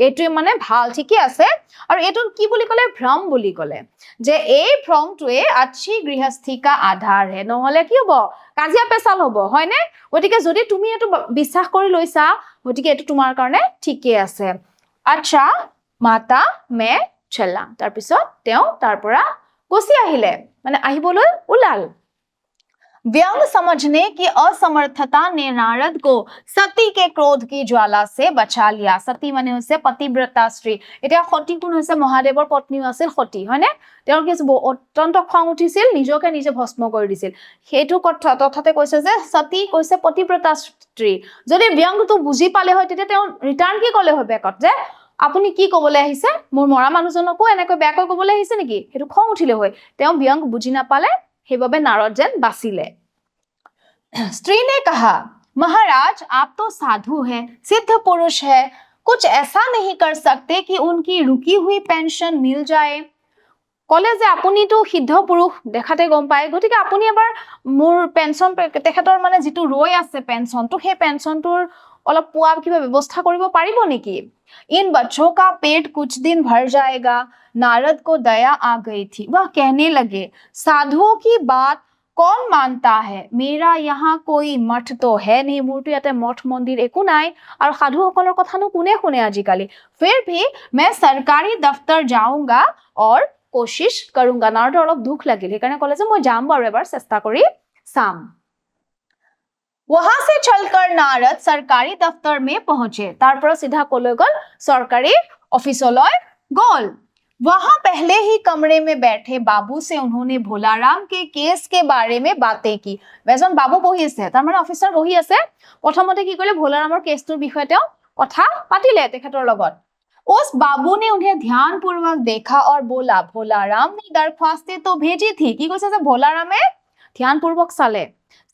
এটোৱে মানে ভাল ঠিকে আছে আৰু এটো কি বুলি কলে ভ্ৰম বুলি কলে যে এই ভ্ৰমটোৱে আচ্ছি গৃহস্থিকা আধাৰ হে নহলে কি হ'ব কাজিয়া পেছাল হ'ব হয়নে গটিকে যদি তুমি এটো বিশ্বাস কৰি লৈছা গটিকে এটো তোমাৰ কাৰণে ঠিকে আছে আচ্ছা মাতা মে চলা তাৰ পিছত তেওঁ তাৰ পৰা গুচি আহিলে মানে আহিবলৈ ওলাল व्यंग समझने की असमर्थता ने नारद को सती के क्रोध की ज्वाला से बचा लिया। सती माने হৈছে पतिव्रता स्त्री। এতিয়া সতী কোন হৈছে মহাদেৱৰ পত্নীও আছিল সতী, হয়নে? তেওঁৰ কি অত্যন্ত খং উঠিছিল, নিজকে নিজে ভস্ম কৰি দিছিল। সেইটো কথা তথাতে কৈছে যে সতী কৈছে পতিব্ৰতা স্ত্ৰী। যদি ব্যংগটো বুজি পালে হয় তেতিয়া তেওঁ ৰিটাৰ্ণ কি ক'লে হয় বেকত যে আপুনি কি ক'বলৈ আহিছে, মোৰ মৰা মানুহজনকো এনেকৈ বেয়াকৈ ক'বলৈ আহিছে নেকি, সেইটো খং উঠিলে হয়। তেওঁ ব্যংগ বুজি নাপালে, সেইবাবে নাৰদ যেন বাচিলে। स्त्री ने कहा, महाराज आप तो साधु हैं, सिद्ध पुरुष है, कुछ ऐसा नहीं कर सकते कि उनकी रुकी हुई पेंशन मिल जाए। কলে যে আপুনিটো সিদ্ধ পুৰুষ দেখাতে গম পায়, গতিকে আপুনি এবাৰ মোৰ পেনশন তেখেতৰ মানে যিটো ৰৈ আছে পেনশনটো, সেই পেনশনটোৰ অলপ পোৱা কিবা ব্যৱস্থা কৰিব পাৰিব নেকি? इन बच्चों का पेट कुछ दिन भर जाएगा। नारद को दया आ गई थी, वह कहने लगे, साधुओं की बात कौन मानता है? मेरा यहाँ कोई मठ तो है नहीं, मोरतो याते मठ मंदिर एकु नाई, और साधुসকলৰ কথানো কোনে শুনে আজিকালি। फिर भी मैं सरकारी दफ्तर जाऊंगा और कोशिश करूंगा। नारद অলপ দুখ লাগিল, সেইকাৰণে ক'লে যে মই যাম বাৰু এবাৰ চেষ্টা কৰি চাম। वहां से चलकर नारद सरकारी दफ्तर में पहुंचे। तार पर सीधा कोले गल सरकारी ऑफिसলৈ गल। वहां पहले ही कमरे में बैठे बाबू से उन्होंने भोलाराम के केस के बारे में बातें की। এজন বাবু বহি আছে, তাৰ মানে অফিচাৰ বহি আছে। প্ৰথমতে কি কৰিলে ভোলাৰামৰ কেছটোৰ বিষয়ে তেওঁ কথা পাতিলে তেখেতৰ লগত। उस बाबू ने उन्हें ध्यानपूर्वक देखा और बोला, भोलाराम ने दरख्वास्तें तो भेजी थी। কি কৈছে যে ভোলাৰামে ধ্যানपूर्वक চালে,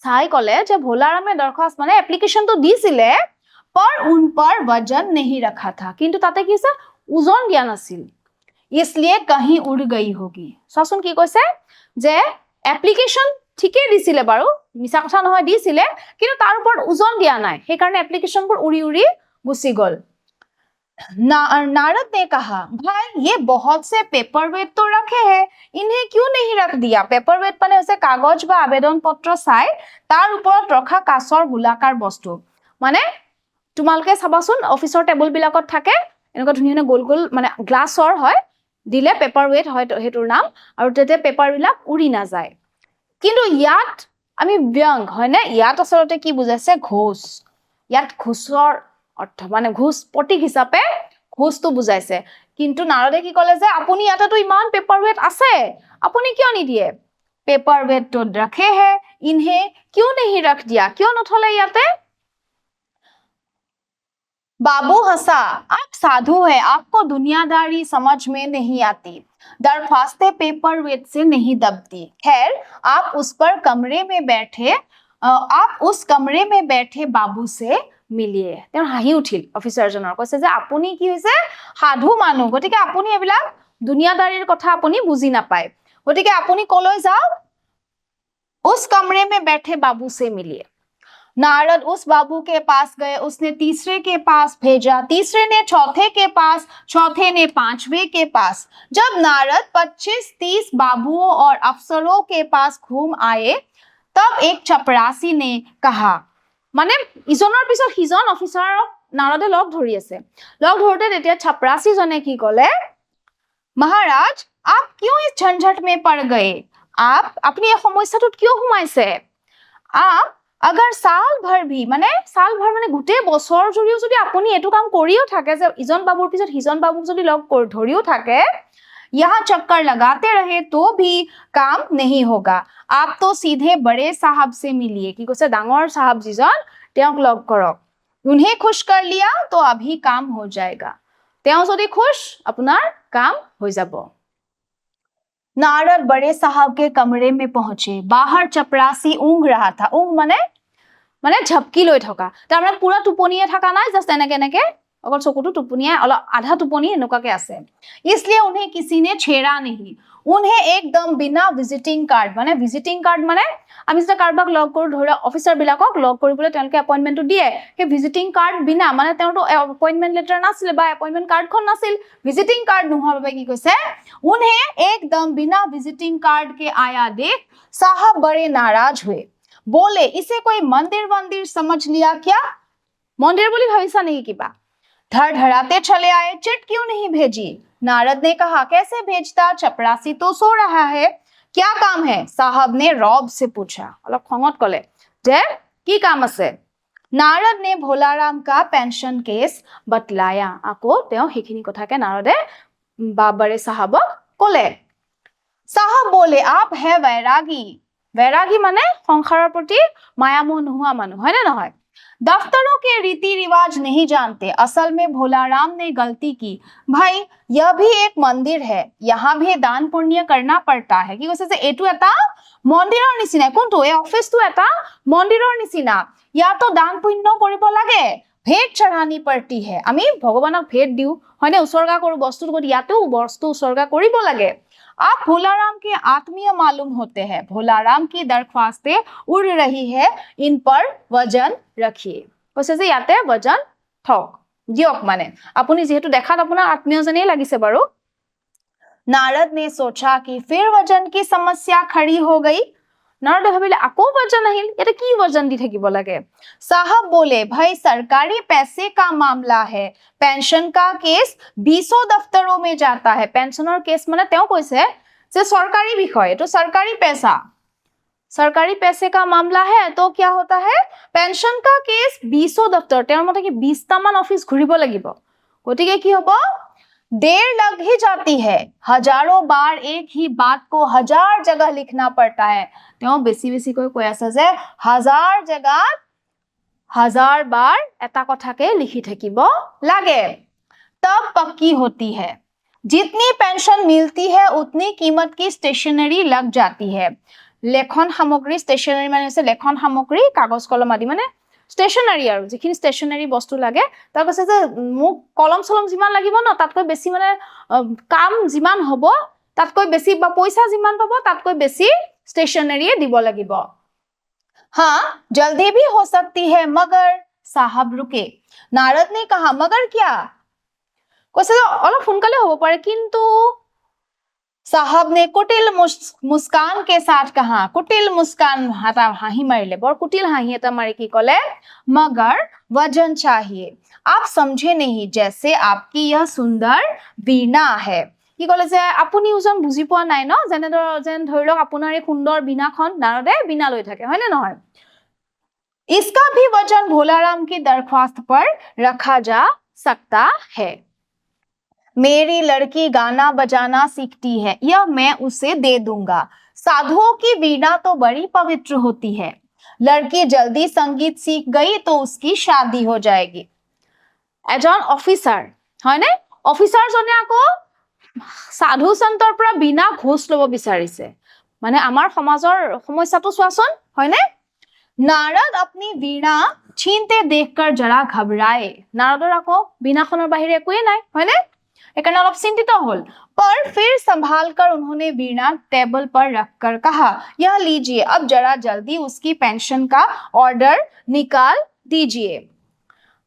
চাই ক'লে যে ভোলাৰামে দৰখাস্ত মানে এপ্লিকেশনটো দিছিলে, पर उन पर वजन नहीं रखा था, কিন্তু তাতে কি আছে ওজন দিয়া নাছিল, इसलिए कहीं उड़ गई होगी। চাচোন কি কৈছে যে এপ্লিকেশন ঠিকই দিছিলে বাৰু, মিছা কথা নহয় দিছিলে, কিন্তু তাৰ ওপৰত ওজন দিয়া নাই, সেইকাৰণে এপ্লিকেশনবোৰ উৰি উৰি গুচি গ'ল। नारद ने कहा, भाई ये बहुत से पेपर वेट तो रखे हैं, इन्हें क्यों नहीं रख दिया? पेपर वेट माने হৈছে কাগজ বা আবেদন পত্ৰ চাই তাৰ ওপৰত ৰখা কাঁচৰ গোলাকাৰ বস্তু। মানে তোমালকে চাবাচোন অফিচৰ টেবুল বিলাকত থাকে এনেকুৱা ধুনীয়া গোল গোল মানে গ্লাছৰ হয়, দিলে পেপাৰ ৱেট হয় হেতুৰ নাম, আৰু তেতে পেপাৰ বিলাক উৰি না যায়। কিন্তু ইয়াত আমি ব্যংগ হয়নে, ইয়াত আসলতে কি বুজাইছে ঘোষ। ইয়াত ঘোষৰ অৰ্থ মানে ঘোষ প্ৰতীক হিসাবে ঘোষটো বুজাইছে। কিন্তু নাৰদে কি ক'লে যে আপুনি ইয়াতেতো ইমান পেপাৰ ৱেট আছে, আপুনি কিয় নিদিয়ে? পেপাৰ वेट तो रखे हैं, इन्हें क्यों नहीं रख दिया? क्यों नथले याते? बाबू हंसा, आप साधु हैं, आपको दुनियादारी समझ में नहीं आती, दरख्वास्तें पेपर वेट से नहीं दबती। खैर आप उस कमरे में बैठे बाबू से মিলিয়ে। তেওঁ হাঁহি উঠিল অফিচাৰজনৰ, কৈছে যে আপুনি কি হৈছে সাধু মানুহ, গতিকে আপুনি এবিলাক দুনিয়াদাৰীৰ কথা আপুনি বুজি নাপায়, গতিকে আপুনি কলৈ যাও? उस कमरे में बैठे बाबू से मिलिए। नारद उस बाबू के पास गए, उसने तीसरे के पास भेजा, तीसरे ने चौथे के पास, चौथे ने पांचवे के पास। जब नारद 25-30 बाबुओं और अफसरों के पास घूम आए, तब एक चपरासी ने कहा, মানে ইজনৰ পিছত সিজন অফিচাৰক নাৰদে লগ ধৰি আছে। লগ ধৰোতে তেতিয়া চপৰাসী জনে কি ক'লে, महाराज आप क्यों इस झंझट में पड़ गए? আপনি এই সমস্যাটোত কিয় সোমাইছে? आप अगर साल भर মানে গোটেই বছৰ জুৰিও যদি আপুনি এটো কাম কৰিও থাকে যে ইজন বাবুৰ পিছত সিজন বাবুক যদি লগ ধৰিও থাকে, यहाँ चक्कर लगाते रहे तो भी काम नहीं होगा, आप तो सीधे बड़े साहब से मिलिए। কি কৈছে ডাঙৰ সাহাব যিজন তেওঁক লগ কৰক। उन्हें खुश कर लिया तो अभी काम हो जाएगा, তেওঁ যদি খুশ আপোনাৰ কাম হৈ যাব। नारद बड़े साहब के कमरे में पहुंचे, बाहर चपरासी ऊँघ रहा था। ऊँघ মানে ঝপকি লৈ থকা, তাৰমানে পুৰা টোপনিয়ে থকা নাই, জাস্ট এনেকে अगर चकुटू टुपनिया आधा टुपनी एनुकाके আছে। इसलिए उन्हें किसी ने छेड़ा नहीं। उन्हें एकदम बिना विजिटिंग कार्ड माने विजिटिंग कार्ड माने আমি যেটা কাৰবাক লগ কৰো, ধৰা অফিচাৰ বিলাকক লগ কৰিবলৈ তেওঁলোকে এপইন্টমেন্টটো দিয়ে, সেই ভিজিটিং কাৰ্ড বিনা মানে তেওঁটো এপইন্টমেন্ট লেটাৰ নাছিল বা এপইন্টমেন্ট কাৰ্ডখন নাছিল, ভিজিটিং কাৰ্ড নোহোৱাৰ বাবে কি কৈছে, उन्हें एकदम बिना विजिटिंग कार्ड के आया देख साहब बड़े नाराज हुए, बोले इसे कोई मंदिर समझ लिया क्या? मंदिर বুলি ভাবিছা নেকি কিবা? धड़धड़ाते चले आए, चिट क्यों नहीं भेजी? नारद ने कहा, कैसे भेजता, चपरासी तो सो रहा है, क्या काम है? साहब ने रौब से पूछा। अलप खंगत कले जे की काम আছে? नारद ने भोलाराम का पेंशन केस बतलाया। आको तेओ हेखिनि कथाके नारदे बाबरे साहबक कले। साहब बोले आप है वैरागी। वैरागी माने संसाৰৰ प्रति मायामोह নোহোৱা মানুহ, হয় নে নহয়? दफ्तरों के रीति रिवाज नहीं जानते। असल में भोलाराम ने गलती की। भाई यह भी एक मंदिर है, यहाँ भी दान पुण्य करना पड़ता है। কি কৈছে যে এটো এটা মন্দিৰৰ নিচিনা। কোনটো? এই অফিসটো এটা মন্দিৰৰ নিচিনা। ইয়াতো দান পুণ্য কৰিব লাগে, भेंट चढ़ानी पड़ती है। আমি ভগৱানক भेंट দিও, হয়নে? উৎসৰ্গা কৰো বস্তুৰ গতি, ইয়াতো বস্তু উৎসৰ্গা কৰিব লাগে। आप भोलाराम के आत्मीय मालूम होते हैं। भोलाराम की दरख्वास्तें उड़ रही है, इन पर वजन रखिए। কৈছে যে ইয়াতে वजन थक दियक माने আপুনি যেহেতু দেখাত আপোনাৰ আত্মীয় জনেই লাগিছে বাৰু। नारद ने सोचा कि फिर वजन की समस्या खड़ी हो गई। नारदे भाबिले আকৌ वजन আহিল, এটা কি वजन দি থাকিব লাগে? साहब बोले भाई सरकारी पैसे का मामला है, पेंशन का केस 20 दफ्तरों में जाता है। पेंशनर केस মানে তেওঁ কৈছে যে सरकारी বিষয়, तो सरकारी पैसा, सरकारी पैसे का मामला है, तो क्या होता है? पेंशन का केस 20 दफ्तर, তেওঁৰ মতে কি 20টা মান অফিস ঘুৰিব লাগিব। গতিকে কি হ'ব? देर लग ही जाती है, हजारों बार एक ही बात को 1000 जगह लिखना पड़ता है। তেওঁ বেছি বেছি কৈ আছে যে 1000 जगह 1000 बार এটা কথাকে লিখি থাকিব লাগে। तब पक्की होती है, जितनी पेंशन मिलती है उतनी कीमत की स्टेशनरी लग जाती है। लेखन सामग्री, स्टेशनरी माने হৈছে लेखन सामग्री, कागज कलम आदि মানে স্টেশনারি আৰু যিখিনি স্টেশনাৰি বস্তু লাগে। তাৰ কৈছে যে মোক কলম চলম যিমান লাগিব ন, তাতকৈ বেছি মানে কাম যিমান হ'ব তাতকৈ বেছি, বা পইচা যিমান পাব তাতকৈ বেছি স্টেশনারি দিব লাগিব। हाँ जल्दी भी हो सकती है मगर। साहब रुके। नारद ने कहा मगर क्या? কৈছে যে অলপ সোনকালে হ'ব পাৰে কিন্তু। साहब ने कुटिल मुस्कान के साथ कहा। कुटिल मुस्कान हाता हाही मारिले, बर कुटिल हाही এটা मारि কি কলে? मगर वजन चाहिए। आप समझे नहीं, जैसे आपकी यह सुंदर वीणा है। কি কলে যে আপুনি ওজন বুজি পোৱা নাই ন, যেন ধৰি লওক আপোনাৰ এই সুন্দৰ বীণাখন, নাৰদে বীণা লৈ থাকে, হয় নে নহয়? इसका भी वजन भोलाराम की दरख्वास्त पर रखा जा सकता है। मेरी लड़की गाना बजाना सीखती है, यह मैं उसे दे दूंगा। साधुओं की वीणा तो बड़ी पवित्र होती है, लड़की जल्दी संगीत सीख गई तो उसकी शादी हो जाएगी। एजन ऑफिसर হয় নে? ऑफिसर জনে আকৌ সাধু সন্তৰ পৰা বিনা ঘোষ লব বিচাৰিছে। মানে আমাৰ সমাজৰ সমস্যাটো চোৱাচোন, হয় নে? नारद अपनी वीणा छीनते देखकर जरा घबराए। नारदर আকৌ वीणाখনৰ বাহিৰে একোই নাই, হয় নে? एकने अलप चिंतित होल, पर फिर संभाल कर उन्होंने वीणा टेबल पर रखकर कहा यह लीजिए, अब जरा जल्दी उसकी पेंशन का ऑर्डर निकाल दीजिए।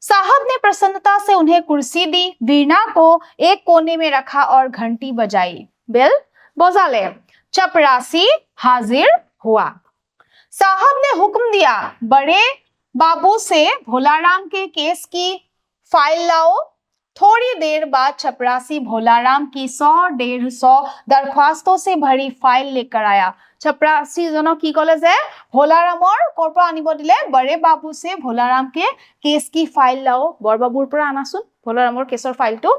साहब ने प्रसन्नता से उन्हें कुर्सी दी, वीणा को एक कोने में रखा और घंटी बजाई। बेल बजा ले। चपरासी हाजिर हुआ। साहब ने हुक्म दिया बड़े बाबू से भोलाराम के केस की फाइल लाओ। थोड़ी देर बाद चपरासी भोलाराम की 100-150 दरख्वास्तों से भरी फाइल लेकर आया। चपरासी जनक की कले जे भोलाराমৰ কৰ পৰা আনিব দিলে? बड़े बाबू से भोलाराम के केस की फाइल लाओ। বৰ বাবুৰ পৰা আনাচোন ভোলাৰামৰ কেছৰ ফাইলটো।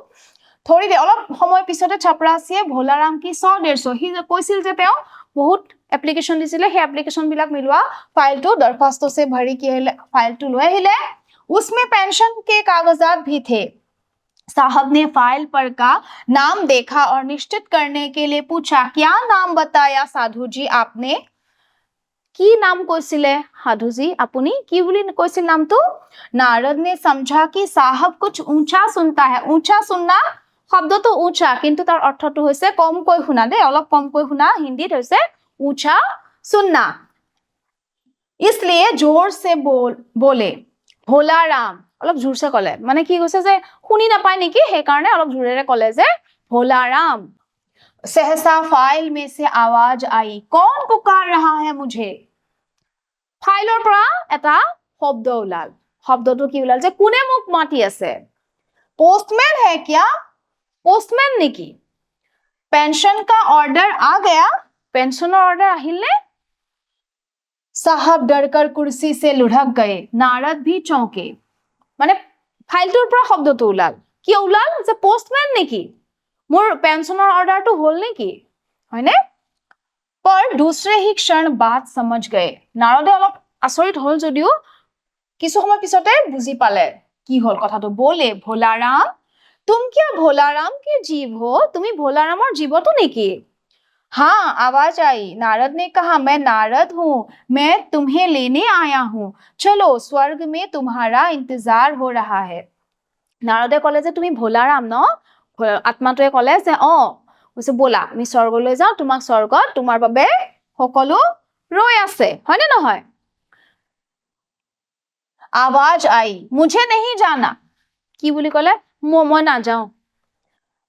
थोड़ी देर अलप সময় পিছতে চপৰাসীয়ে ভোলাৰাম কি 100-150 হি কৈছিল যে তেওঁ বহুত एप्लीकेशन দিছিলে, সেই एप्लीकेशन বিলাক মিলোৱা फाइलটো दरख्वास्तों से भरी কি হলে फाइलটো লৈ আহিলে। उसमें पेंशन के कागजात भी थे। साहब ने फाइल पर का नाम देखा और निश्चित करने के लिए पूछा क्या नाम बताया साधु जी आपने? की नाम কৈছিলে साधु जी আপুনি? কি বুলি কৈছিল নামটো? नारद ने समझा कि साहब कुछ ऊंचा सुनता है। ऊंचा सुनना শব্দটো ऊंचा, কিন্তু তাৰ অৰ্থটো হৈছে কমকৈ শুনা দে, অলপ কমকৈ শুনা। হিন্দীত হৈছে ऊंचा सुनना। इसलिए जोर से बोले भोलाराम। অলপ জোৰছে কলে, মানে কি কৈছে যে শুনি নাপায় নেকি, সেই কাৰণে অলপ জোৰেৰে কলে যে भोलाराम। सहसा फाइल में से आवाज आई कौन पुकार रहा है मुझे? फाइলৰ পৰা এটা শব্দ ওলাল। শব্দটো কি ওলাল যে কোনে মোক মাতি আছে? पोस्टमैन है क्या? पोस्टमैन नेकी? पेंशन का ऑर्डर आ गया? पेंशनर ऑर्डर আহিলে साहब डरकर कुर्सी से लुढ़क गए नारद भी चौंके মানে ফাইলটোৰ পৰা শব্দটো ওলাল কি ওলাল যে পোষ্টম্যান নেকি মোৰ পেনশনৰ অৰ্ডাৰটো হ'ল নেকি হয়নে पर दूसरे ही क्षण बात समझ गए नारदे অলপ আচৰিত হ'ল যদিও কিছু সময় পিছতে বুজি পালে কি হ'ল কথাটো बोले भोलाराम तुम क्या भोलाराम के जीव हो তুমি ভোলাৰামৰ জীবটো নেকি हाँ आवाज आई नारद ने कहा मैं नारद हूँ मैं तुम्हें लेने आया हूँ चलो स्वर्ग में तुम्हारा इंतजार हो रहा है नारदे कले जे तुमी भोलाराम न आत्माटोए कले जे কৈছে बोला আমি স্বৰ্গলৈ যাও তোমাক স্বৰ্গত তোমাৰ বাবে সকলো ৰৈ আছে হয়নে নহয় आवाज आई मुझे नहीं जाना কি বুলি কলে মই না যাও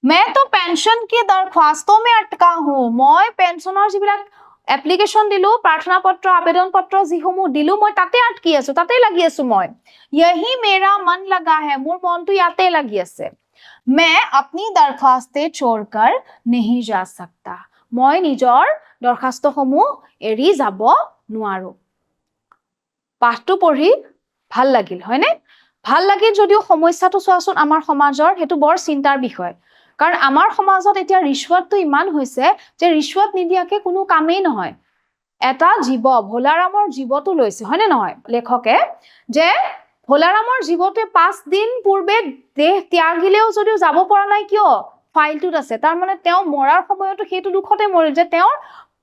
मैं तो पेंशन की दरखास्तों में अटका हूँ मैं पेंशनर जिबिलाक एप्लीकेशन दिलु प्रार्थना पत्र आवेदन पत्र जिहमु दिलु मैं ताते अटकी आसु ताते लागि आसु मैं यही मेरा मन लगा है मोर मनটো याते लागि আছে मैं अपनी दरखास्तें छोड़कर नहीं जा सकता मैं निजर दरखास्तসমূह एरि যাব নোৱাৰো পাঠটো পঢ়ি ভাল লাগিল হয়নে ভাল লাগিল যদিও সমস্যাটো চোৱাচোন আমাৰ সমাজৰ হেতু বৰ চিন্তাৰ বিষয় কাৰণ আমাৰ সমাজত এতিয়া ৰিশ্বতটো ইমান হৈছে যে ৰিশ্বত নিদিয়াকে কোনো কামেই নহয় এটা জীৱ ভোলাৰামৰ জীৱটো লৈছে হয়নে নহয় লেখকে যে ভোলাৰামৰ জীৱতে 5 দিন পূৰ্বে দেহ ত্যাগিলেও যদিও যাব পৰা নাই কিয় ফাইলটোত আছে তাৰ মানে তেওঁ মৰাৰ সময়তো হেতু দুখতে মৰিল যে তেওঁৰ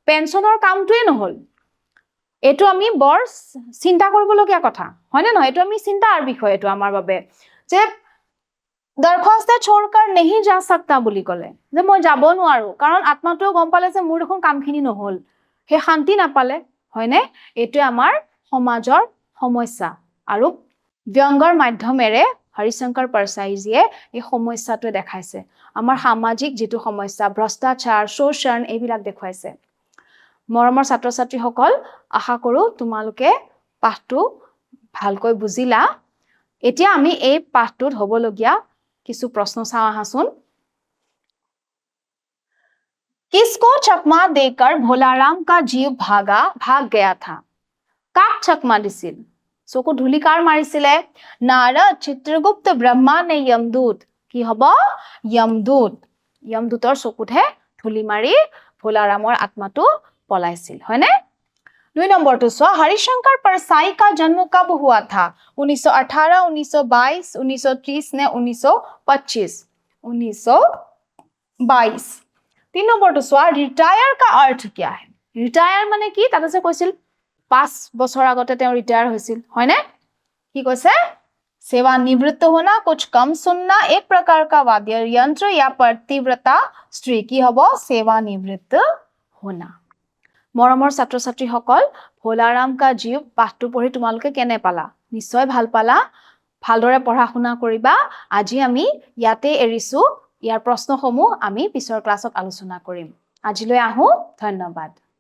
পেনশনৰ কামটোই নহল এটো আমি বৰ চিন্তা কৰিবলগীয়া কথা হয়নে নহয় এটো আমি চিন্তাৰ বিষয় এটো আমাৰ বাবে যে দৰখাস্তে छोड़कर नहीं जा सकता বুলি কলে যে মই যাব নোৱাৰো কাৰণ আত্মাটোও গম পালে যে মোৰ এখন কামখিনি নহল হে শান্তি নাপালে হয়নে এটো আমাৰ সমাজৰ সমস্যা আৰু ব্যংগৰ মাধ্যমেৰে হৰিশংকৰ পৰসাইজিয়ে এই সমস্যাটো দেখাইছে আমাৰ সামাজিক যেটো সমস্যা ভ্ৰষ্টাচাৰ শোষণ এইবিলাক দেখুৱাইছে মৰমৰ ছাত্ৰ ছাত্ৰীসকল আশা কৰো তোমালোকে পাঠটো ভালকৈ বুজিলা এতিয়া আমি এই পাঠটোত হবলগীয়া কিছু प्रश्न চাও আহাসুন किसको चकमा देकर भोलाराम का जीव भाग गया था काक चकमा दिसिल चकु धुली कार मारिसिले नारद चित्रगुप्त ब्रह्मा ने यमदूत কি হব यमदूतर চকুতহে ধুলি মাৰি ভোলাৰামৰ আত্মাটো পলাইছিল হয়নে 2 नंबर तो सो हरिशंकर परसाई का जन्म कब हुआ था 1918 1922 1930 ने 1925 1922 3 नंबर तो सो रिटायर का अर्थ क्या है रिटायर माने কি তাতে যে কৈছিল 5 বছৰ আগতে তেওঁ ৰিটায়াৰ হৈছিল হয়নে কি কৈছে सेवानिवृत्त होना कुछ कम सुनना एक प्रकार का वाद्य यंत्र या प्रतिव्रता स्त्री की हबो सेवानिवृत्त होना মৰমৰ ছাত্ৰ ছাত্ৰী সকল ভোলাৰাম কা জীৱ পাঠটো পঢ়ি তোমালোকে কেনে পালা নিশ্চয় ভাল পালা ভালদৰে পঢ়া শুনা কৰিবা আজি আমি ইয়াতে এৰিছো ইয়াৰ প্ৰশ্নসমূহ আমি পিছৰ ক্লাছত আলোচনা কৰিম আজিলৈ আহো ধন্যবাদ